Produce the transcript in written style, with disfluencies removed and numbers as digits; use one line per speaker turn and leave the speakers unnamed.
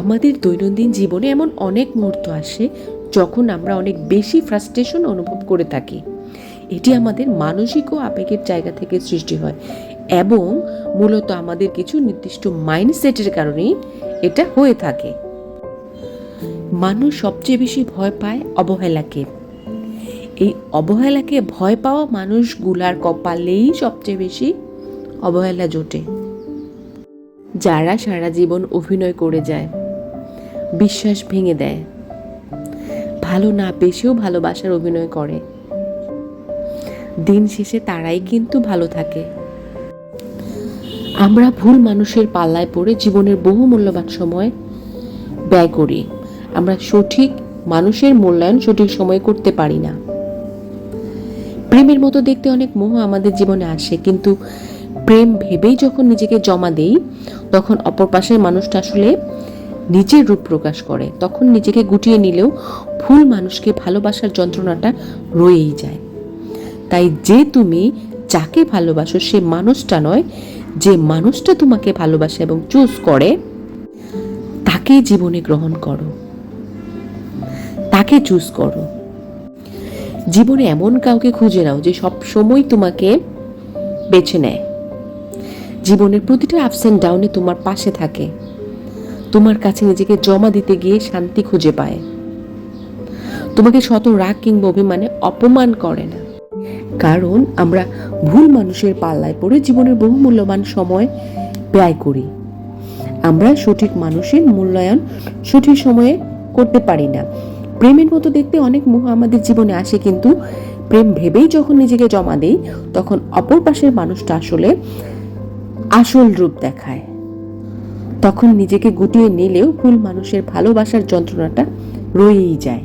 আমাদের দৈনন্দিন জীবনে এমন অনেক মুহূর্ত আসে যখন আমরা অনেক বেশি ফ্রাস্ট্রেশন অনুভব করে থাকি। এটি আমাদের মানসিক ও আবেগের জায়গা থেকে সৃষ্টি হয় এবং মূলত আমাদের কিছু নির্দিষ্ট মাইন্ডসেটের কারণেই এটা হয়ে থাকে। মানুষ সবচেয়ে বেশি ভয় পায় অবহেলাকে। এই অবহেলাকে ভয় পাওয়া মানুষগুলার কপালেই সবচেয়ে বেশি অবহেলা জোটে। যারা সারা জীবন অভিনয় করে যায়, বিশ্বাস ভেঙে দেয়, ভালো না বেশেও ভালোবাসার অভিনয় করে, দিন শেষে তারাই কিন্তু ভালো থাকে। আমরা ভুল মানুষের পাল্লায় পড়ে জীবনের বহু মূল্যবান সময় ব্যয় করি। আমরা সঠিক মানুষের মূল্যায়ন সঠিক সময়ে করতে পারি না। প্রেমের মতো দেখতে অনেক মোহ আমাদের জীবনে আসে, কিন্তু প্রেম ভেবেই যখন নিজেকে জমা দেই তখন অপর পাশের মানুষটা আসলে নিজের রূপ প্রকাশ করে। তখন নিজেকে গুটিয়ে নিলেও ভুল মানুষকে ভালোবাসার যন্ত্রণাটা রয়েই যায়। তাই যে তুমি যাকে ভালোবাসো সে মানুষটা নয়, যে মানুষটা তোমাকে ভালোবাসে এবং চুজ করে তাকে জীবনে গ্রহণ করো, তাকে চুজ করো। জীবনে এমন কাউকে খুঁজে নাও যে সব সময় তোমাকে বেছে নেয়, জীবনের প্রতিটা আপস অ্যান্ড ডাউনে তোমার পাশে থাকে, তোমার কাছে নিজেকে জমা দিতে গিয়ে শান্তি খুঁজে পায়, তোমাকে শত রাগ কিংবা অভিমানে অপমান করে না। কারণ আমরা ভুল মানুষের পাল্লায় পড়ে জীবনের বহু মূল্যবান সময় ব্যয় করি। আমরা সঠিক মানুষের মূল্যায়ন সঠিক সময়ে করতে পারি না। প্রেমের মতো দেখতে অনেক মোহ আমাদের জীবনে আসে, কিন্তু প্রেম ভেবেই যখন নিজেকে জমা দেই তখন অপর পাশের মানুষটা আসলে আসল রূপ দেখায়। তখন নিজেকে গুটিয়ে নিলেও ভুল মানুষের ভালোবাসার যন্ত্রণাটা রয়েই যায়।